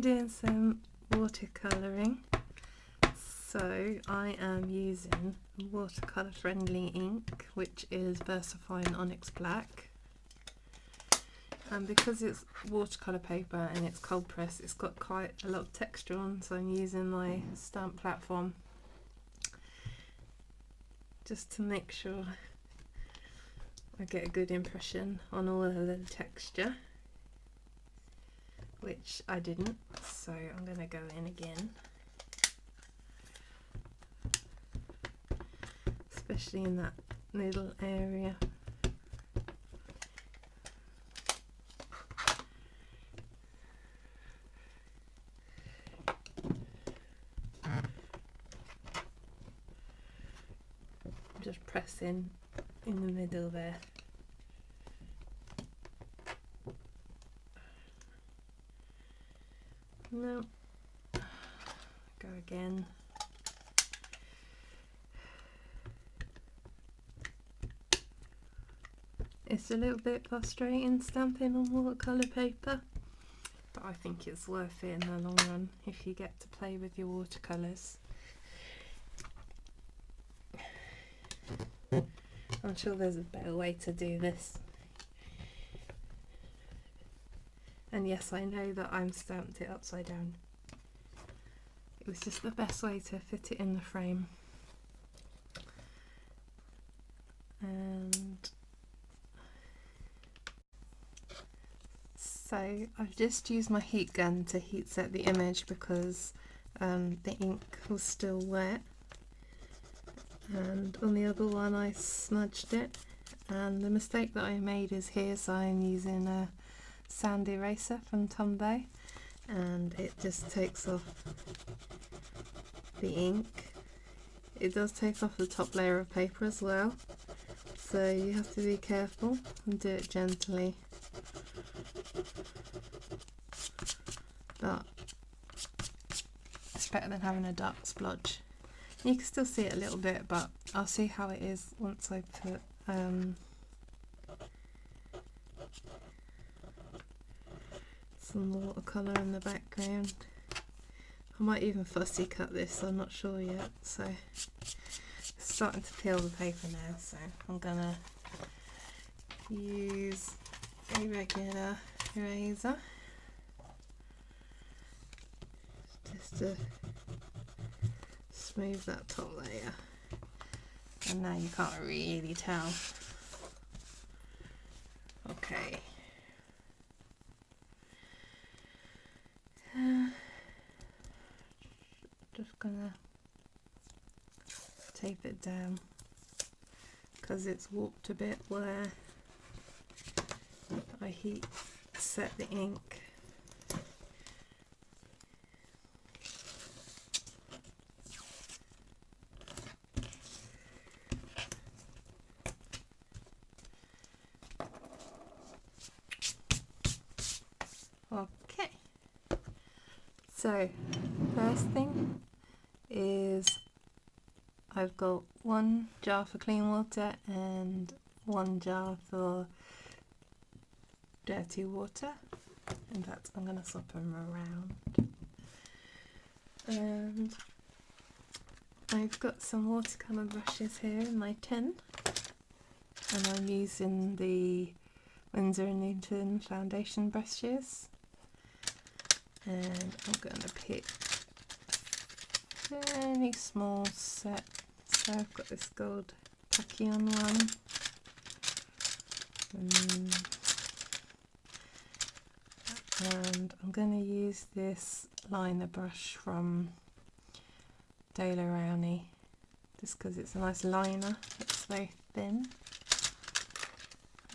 doing some watercolouring, so I am using watercolour friendly ink, which is Versafine Onyx Black, and because it's watercolour paper and it's cold pressed, it's got quite a lot of texture on, so I'm using my stamp platform just to make sure I get a good impression on all of the texture, which I didn't, so I'm going to go in again, especially in that little area. Just pressing in the middle there. No, go again. It's a little bit frustrating stamping on watercolour paper, but I think it's worth it in the long run if you get to play with your watercolours. I'm sure there's a better way to do this. And yes, I know that I'm stamped it upside down. It was just the best way to fit it in the frame. And so I've just used my heat gun to heat set the image because the ink was still wet. And on the other one I smudged it, and the mistake that I made is here, so I'm using a sand eraser from Tombow, and it just takes off the ink. It does take off the top layer of paper as well, so you have to be careful and do it gently, but it's better than having a dark splodge. You can still see it a little bit, but I'll see how it is once I put some watercolour in the background. I might even fussy cut this, I'm not sure yet. So it's starting to peel the paper now, so I'm gonna use a regular eraser just to smooth that top layer, and now you can't really tell. Okay. Just gonna tape it down because it's warped a bit where I heat set the ink. Okay, so first thing is I've got one jar for clean water and one jar for dirty water. In fact, I'm going to swap them around. And I've got some watercolour brushes here in my tin, and I'm using the Winsor Newton foundation brushes, and I'm going to pick a fairly small set. So I've got this gold Tachyon one, and I'm going to use this liner brush from De La Rowney just because it's a nice liner, it's very thin.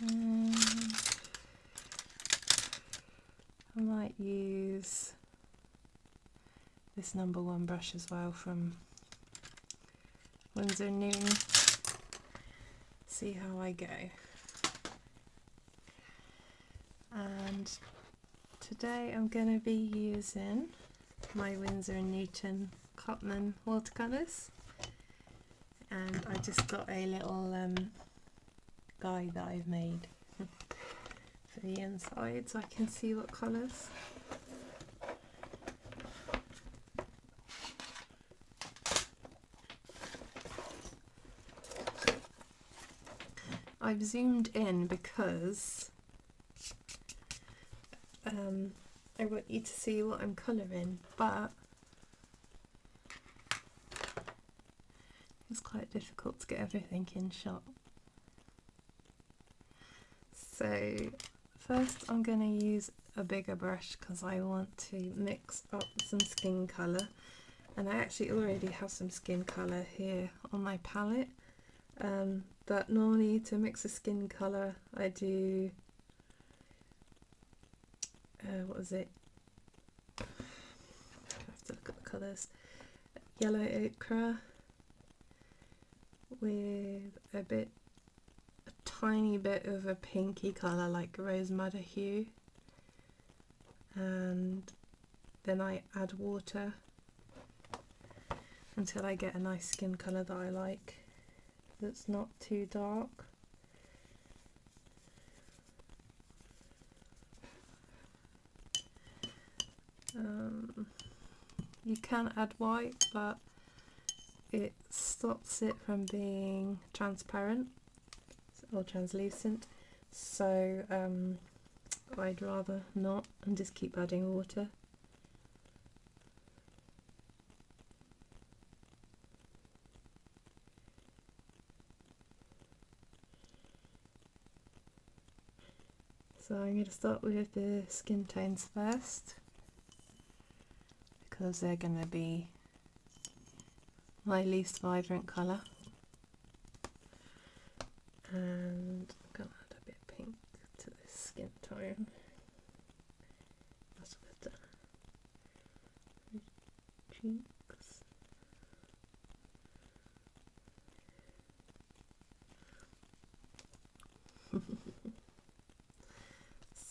And I might use this #1 brush as well from Winsor Newton. See how I go. And today I'm going to be using my Winsor Newton Cotman watercolours, and I just got a little guide that I've made for the inside so I can see what colours I've zoomed in because I want you to see what I'm colouring, but it's quite difficult to get everything in shot. So first I'm going to use a bigger brush because I want to mix up some skin colour, and I actually already have some skin colour here on my palette, but normally to mix a skin colour I do what was it? I have to look at the colours. Yellow ochre with a tiny bit of a pinky colour like rose madder hue, and then I add water until I get a nice skin colour that I like, that's not too dark. You can add white, but it stops it from being transparent or translucent, so I'd rather not and just keep adding water. So I'm going to start with the skin tones first, because they're going to be my least vibrant colour. And I'm going to add a bit of pink to this skin tone. That's better. Cheeks.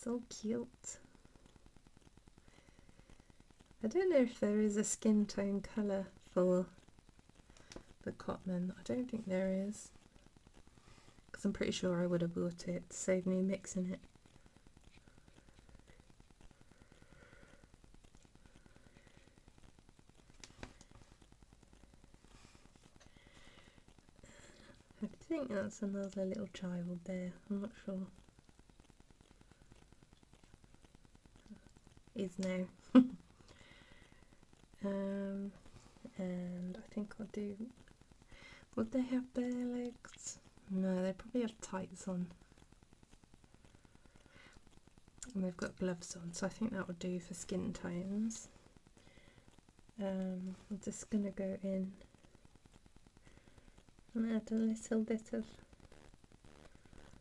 So cute. I don't know if there is a skin tone colour for the Cotman. I don't think there is, because I'm pretty sure I would have bought it to save me mixing it. I think that's another little child there, I'm not sure. Is now. And I think I'll do, would they have bare legs? No, they probably have tights on. And they've got gloves on, so I think that would do for skin tones. I'm just going to go in and add a little bit of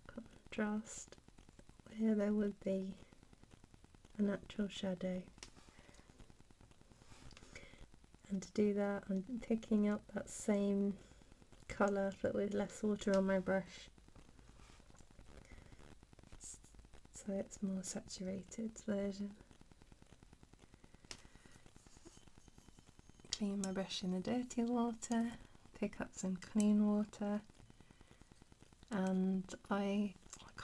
contrast where there would be a natural shadow. And to do that, I'm picking up that same colour but with less water on my brush, so it's more saturated version. Clean my brush in the dirty water, pick up some clean water, and I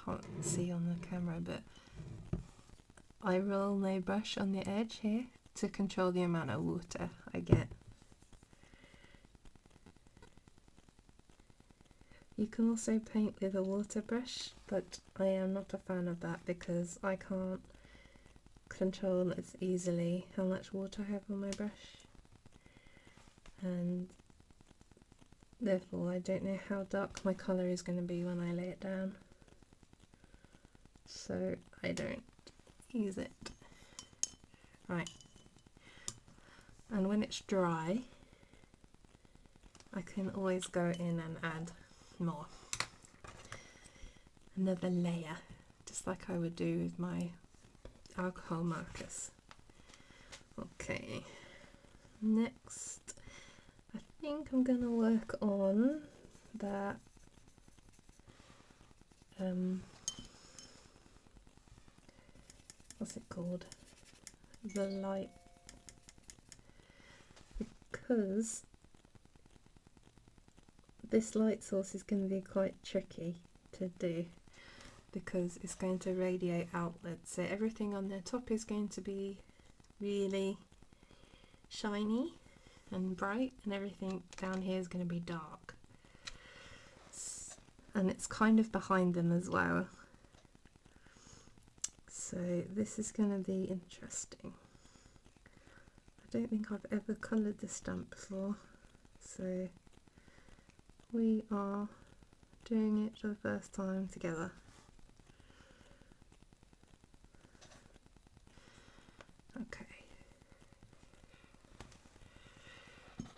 can't see on the camera, but I roll my brush on the edge here to control the amount of water I get. You can also paint with a water brush, but I am not a fan of that because I can't control as easily how much water I have on my brush, and therefore I don't know how dark my colour is going to be when I lay it down, so I don't use it. Right, and when it's dry I can always go in and add more, another layer, just like I would do with my alcohol markers. Okay, next I think I'm going to work on that what's it called, the light, because this light source is going to be quite tricky to do because it's going to radiate outwards, so everything on the top is going to be really shiny and bright, and everything down here is going to be dark. and it's kind of behind them as well. So this is going to be interesting. I don't think I've ever coloured this stamp before, so we are doing it for the first time together. Okay.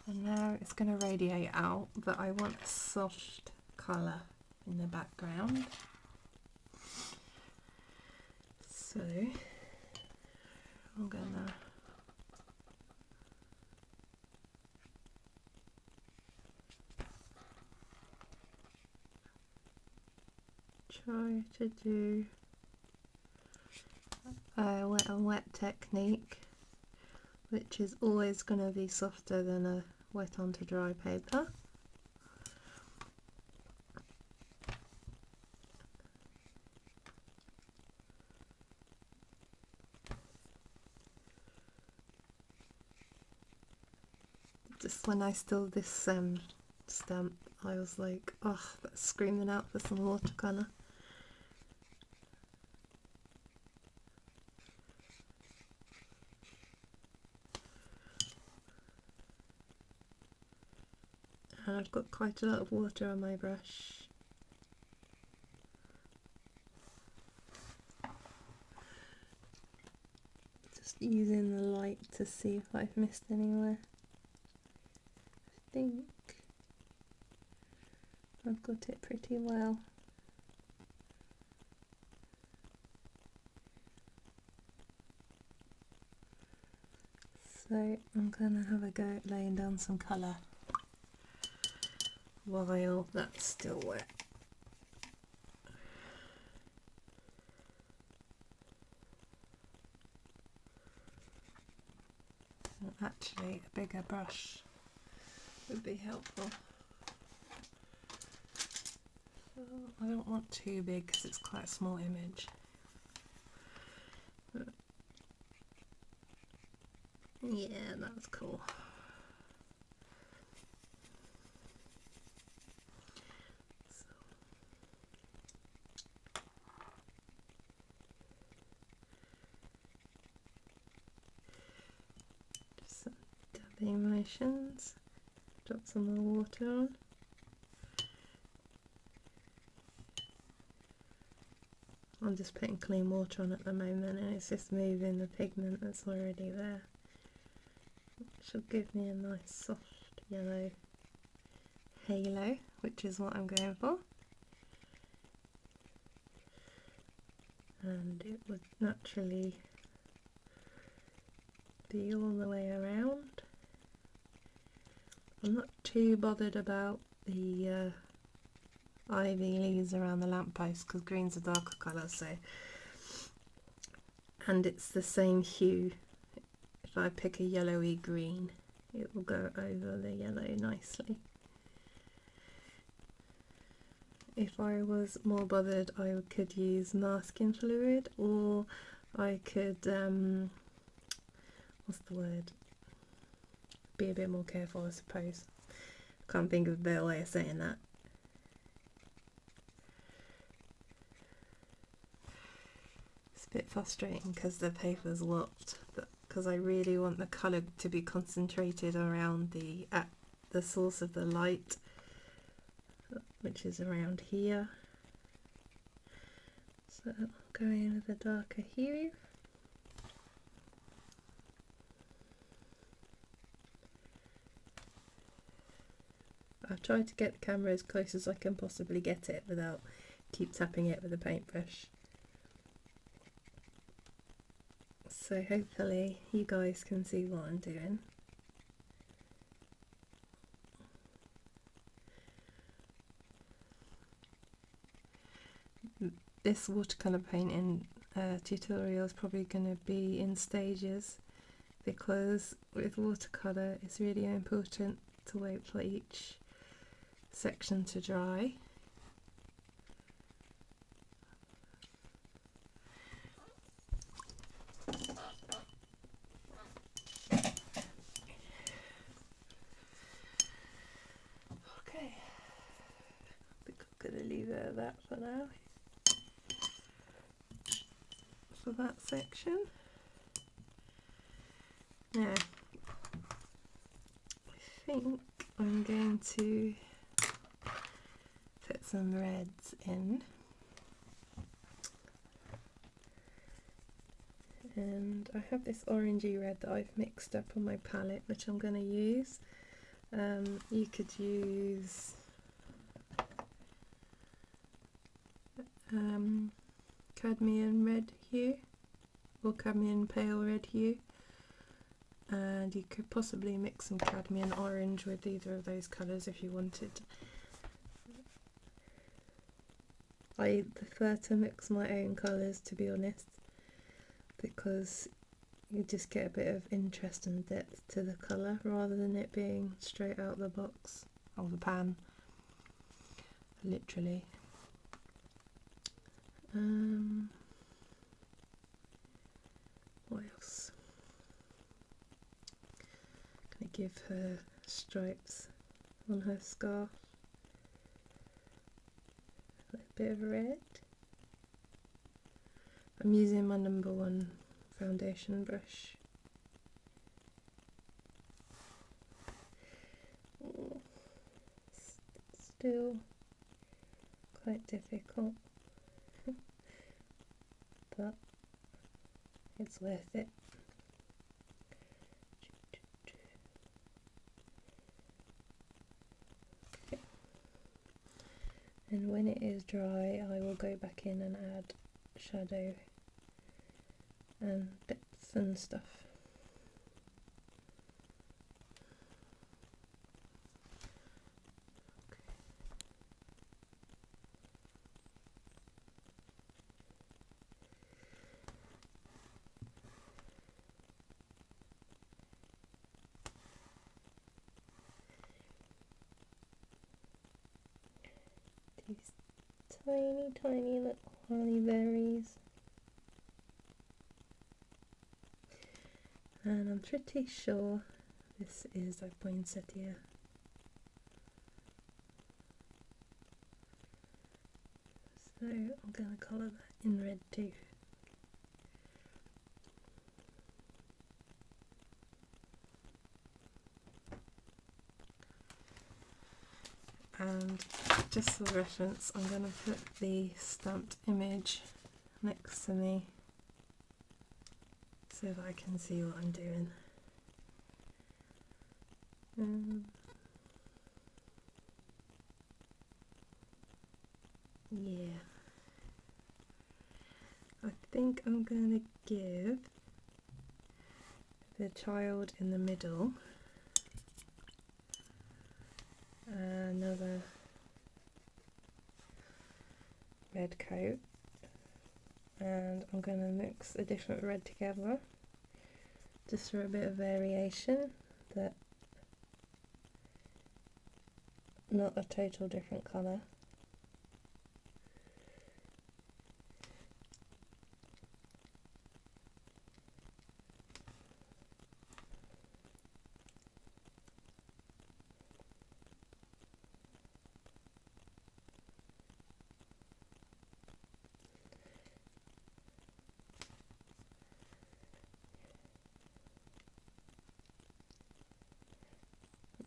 And now it's going to radiate out, but I want a soft colour in the background. So I'm going to try to do a wet on wet technique, which is always going to be softer than a wet onto dry paper. Just when I stole this stamp, I was like, oh, that's screaming out for some watercolour. And I've got quite a lot of water on my brush. Just using the light to see if I've missed anywhere. I think I've got it pretty well. So I'm going to have a go at laying down some colour while that's still wet. Actually, a bigger brush would be helpful. So I don't want too big because it's quite a small image. But yeah, that's cool. Just some dabbing motions. Drop some more water on. I'm just putting clean water on at the moment, and it's just moving the pigment that's already there. Which will give me a nice soft yellow halo, which is what I'm going for. And it would naturally be all the way around. I'm not too bothered about the ivy leaves around the lamppost because green's a darker colour, so, and it's the same hue. If I pick a yellowy green, it will go over the yellow nicely. If I was more bothered, I could use masking fluid, or I could what's the word, be a bit more careful, I suppose. Can't think of a better way of saying that. It's a bit frustrating because the paper's locked, because I really want the colour to be concentrated around the source of the light, which is around here. So I'll go in with a darker hue. I've tried to get the camera as close as I can possibly get it without keep tapping it with a paintbrush. So hopefully you guys can see what I'm doing. This watercolour painting tutorial is probably going to be in stages, because with watercolour it's really important to wait for each section to dry. Okay, I think I'm going to leave it bit of that for now, for that section. Now, I think I'm going to put some reds in, and I have this orangey red that I've mixed up on my palette, which I'm going to use. You could use cadmium red hue or cadmium pale red hue, and you could possibly mix some cadmium orange with either of those colours if you wanted. I prefer to mix my own colours, to be honest, because you just get a bit of interest and depth to the colour rather than it being straight out the box or the pan, literally. What else? I'm going to give her stripes on her scarf, a bit of red. I'm using my number 1 foundation brush. Still quite difficult, but it's worth it. Okay. And when it is dry, I will go back in and add shadow and bits and stuff. These tiny little holly berries. And I'm pretty sure this is a poinsettia. So I'm going to colour that in red too. And just for reference, I'm going to put the stamped image next to me so that I can see what I'm doing. Yeah, I think I'm going to give the child in the middle another red coat, and I'm going to mix a different red together just for a bit of variation, but not a total different colour.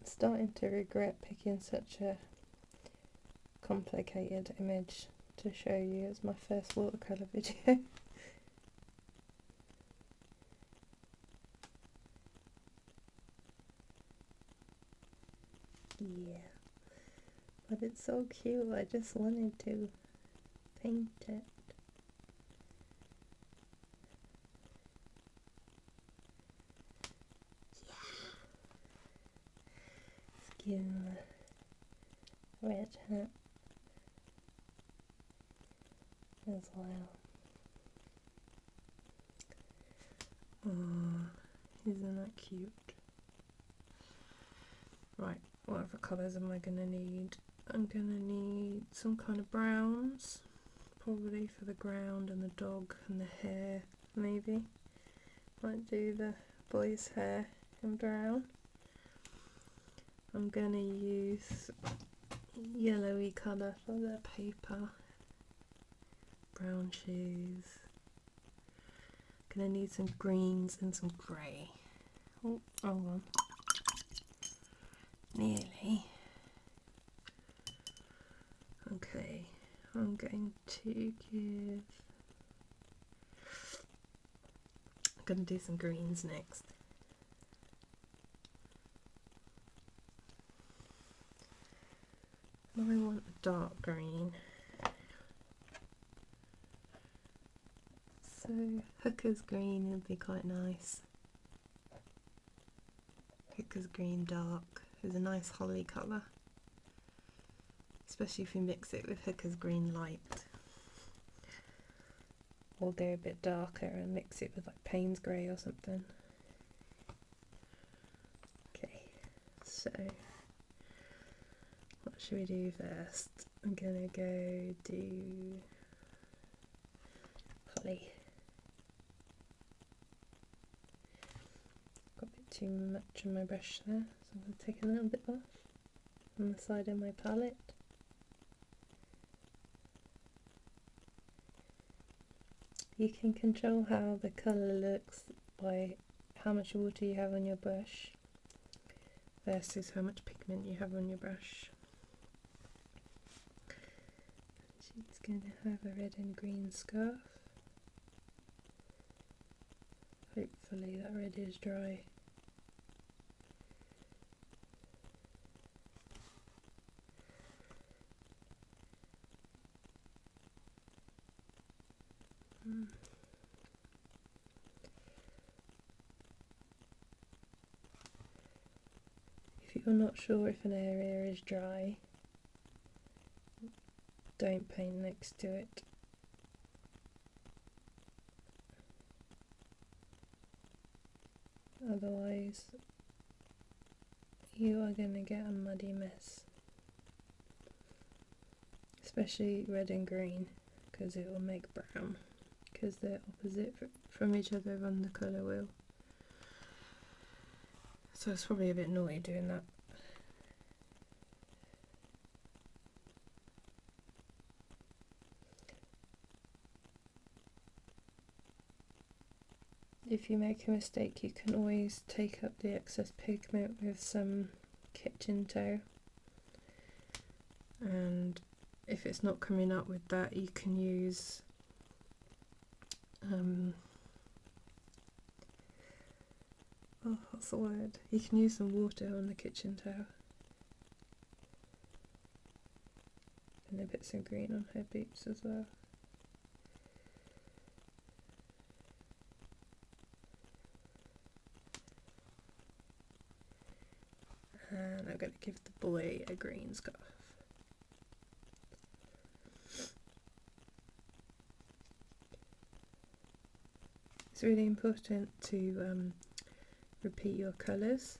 Starting to regret picking such a complicated image to show you as my first watercolour video. Yeah, but it's so cute, I just wanted to paint it. Give him a red hat as well. Oh, isn't that cute? Right, what other colours am I going to need? I'm going to need some kind of browns, probably for the ground and the dog and the hair, maybe. Might do the boy's hair in brown. I'm going to use yellowy colour for the paper. Brown shoes. Gonna need some greens and some grey. Oh, hold on. Nearly. Okay, I'm going to give... I'm gonna do some greens next. I want a dark green. So Hooker's green would be quite nice. Hooker's green dark is a nice holly colour, especially if you mix it with Hooker's green light. Or go a bit darker and mix it with like Payne's grey or something. Okay, so what should we do first? I'm gonna go do holly. Got a bit too much on my brush there, so I'm going to take a little bit off on the side of my palette. You can control how the colour looks by how much water you have on your brush versus how much pigment you have on your brush. She's going to have a red and green scarf. Hopefully that red is dry. If you're not sure if an area is dry, don't paint next to it. Otherwise you are going to get a muddy mess, especially red and green, because it will make brown, because they're opposite from each other on the colour wheel. So it's probably a bit naughty doing that. If you make a mistake, you can always take up the excess pigment with some kitchen tow, and if it's not coming up with that, you can use oh, what's the word? You can use some water on the kitchen tow. And a bit some green on her boots as well. And I'm going to give the boy a green scarf. It's really important to repeat your colours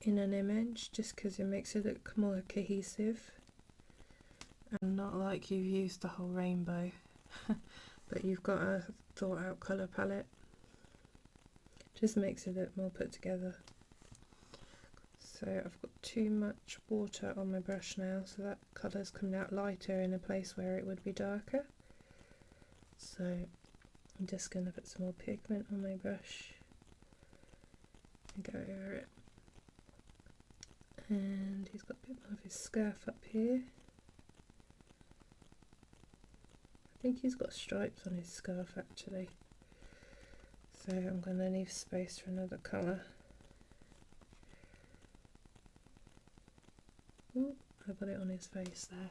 in an image, just because it makes it look more cohesive and not like you've used the whole rainbow but you've got a thought out colour palette. Just makes it look more put together. So I've got too much water on my brush now, so that colour's coming out lighter in a place where it would be darker. So I'm just going to put some more pigment on my brush and go over it. And he's got a bit more of his scarf up here. I think he's got stripes on his scarf actually. So I'm going to leave space for another colour. Ooh, I got it on his face there.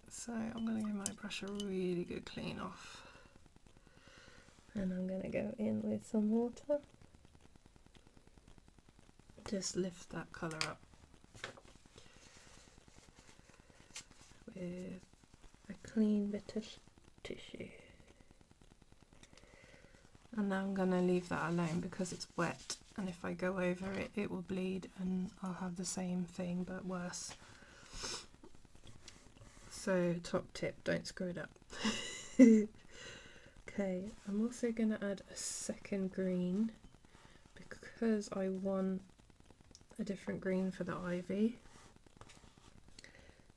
So I'm going to give my brush a really good clean off. And I'm going to go in with some water. Just lift that colour up with a clean bit of tissue. And now I'm going to leave that alone because it's wet, and if I go over it, it will bleed and I'll have the same thing but worse. So top tip, don't screw it up. Okay, I'm also going to add a second green because I want a different green for the ivy.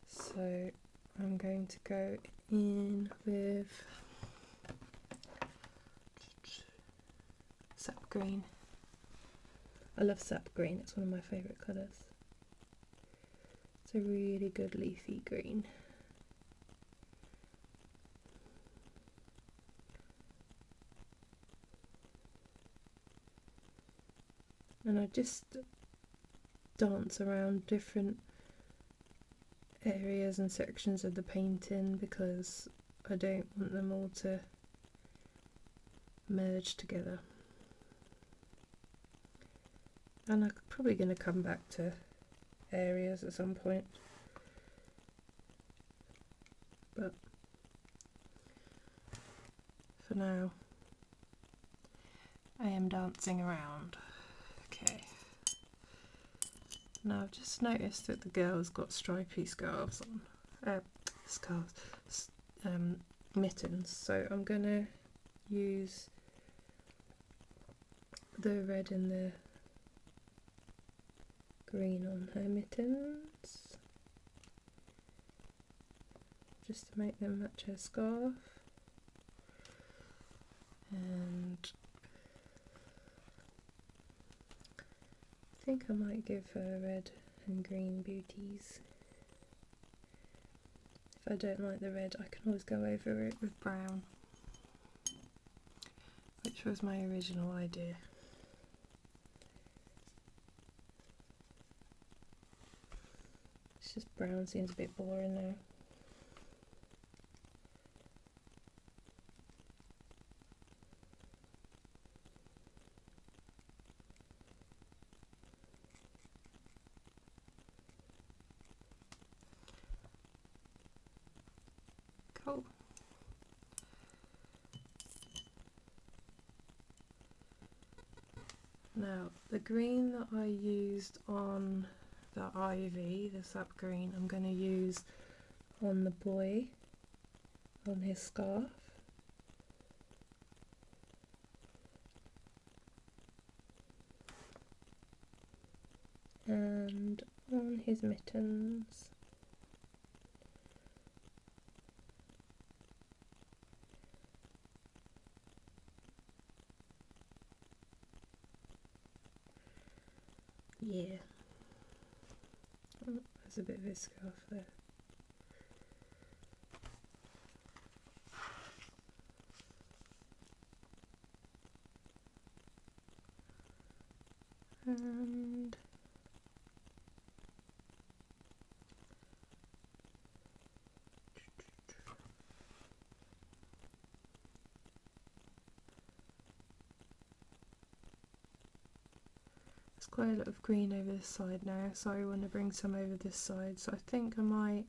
So I'm going to go in with sap green. I love sap green, it's one of my favourite colours. It's a really good leafy green. And I just dance around different areas and sections of the painting because I don't want them all to merge together. And I'm probably going to come back to areas at some point, but for now I am dancing around. Okay, now I've just noticed that the girl's got stripy scarves on, mittens, so I'm going to use the red and the green on her mittens just to make them match her scarf, and I think I might give her red and green beauties. If I don't like the red, I can always go over it with brown, which was my original idea. It's just brown seems a bit boring now. Cool. Now the green that I used on the ivy, the sap green, I'm going to use on the boy, on his scarf. And on his mittens. Yeah. Oh, there's a bit of his scarf there. And there's quite a lot of green over this side now, so I want to bring some over this side, so I think I might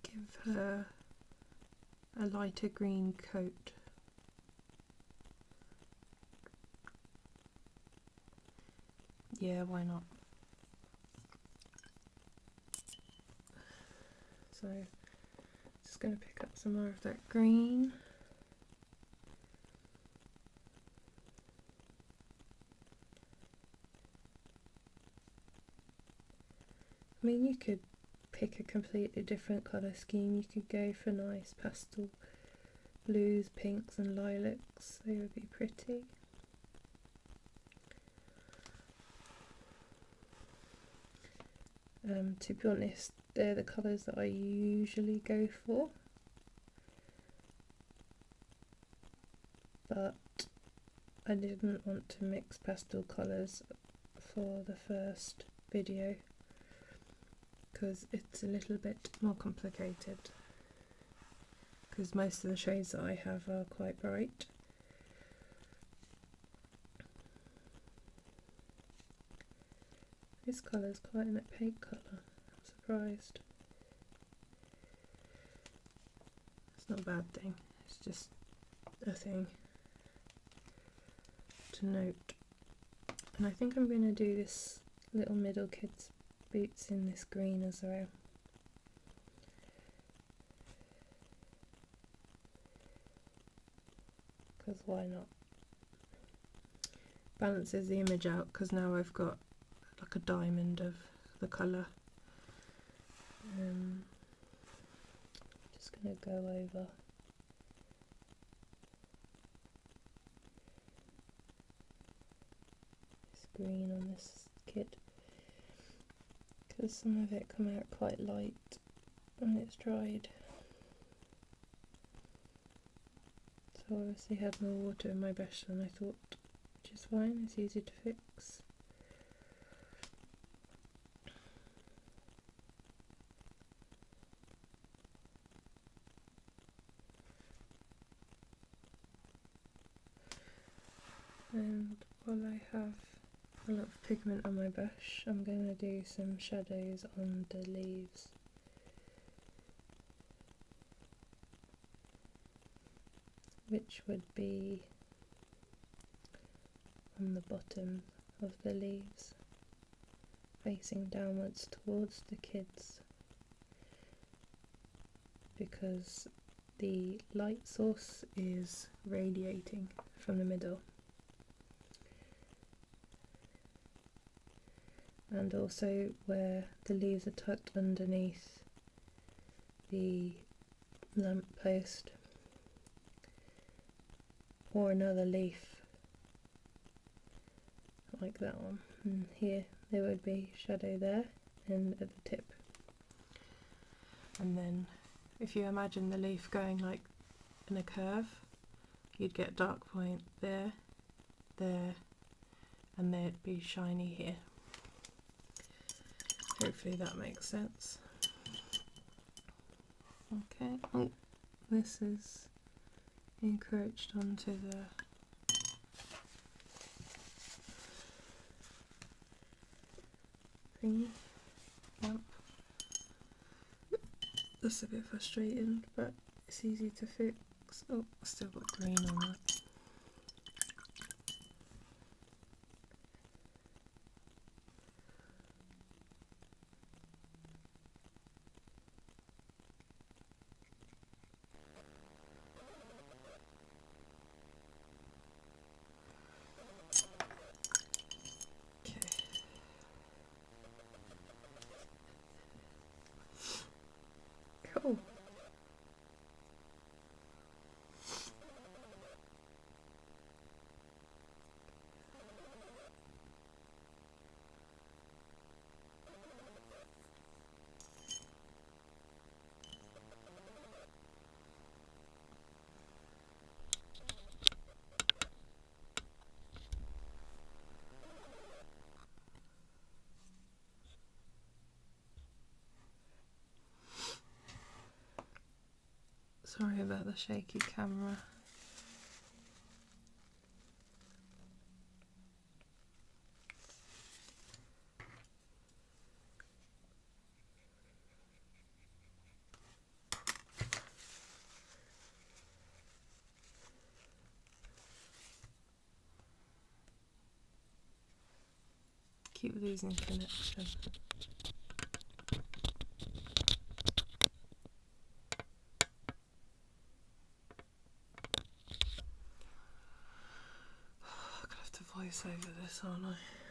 give her a lighter green coat. Yeah, why not? So just going to pick up some more of that green. I mean, you could pick a completely different colour scheme. You could go for nice pastel blues, pinks and lilacs. They would be pretty. To be honest, they're the colours that I usually go for, but I didn't want to mix pastel colours for the first video because it's a little bit more complicated, because most of the shades that I have are quite bright. This colour is quite an opaque colour, I'm surprised. It's not a bad thing, it's just a thing to note. And I think I'm going to do this little middle kid's boots in this green as well. Because why not? balances the image out, because now I've got like a diamond of the colour. Just going to go over this green on this kid, because some of it come out quite light when it's dried. So I obviously had more water in my brush than I thought, which is fine, it's easy to fix. And while I have a lot of pigment on my brush, I'm going to do some shadows on the leaves. Which would be on the bottom of the leaves, facing downwards towards the kids, because the light source is radiating from the middle. And also where the leaves are tucked underneath the lamp post or another leaf like that one, and here there would be shadow there and at the tip. And then if you imagine the leaf going like in a curve, you'd get dark point there, there, and there'd be shiny here. Hopefully that makes sense. Okay, oh, this is encroached onto the thingy lamp. That's a bit frustrating, but it's easy to fix. Oh, still got green on that. Cool. Sorry about the shaky camera. Keep losing connection. Voice over this, aren't I?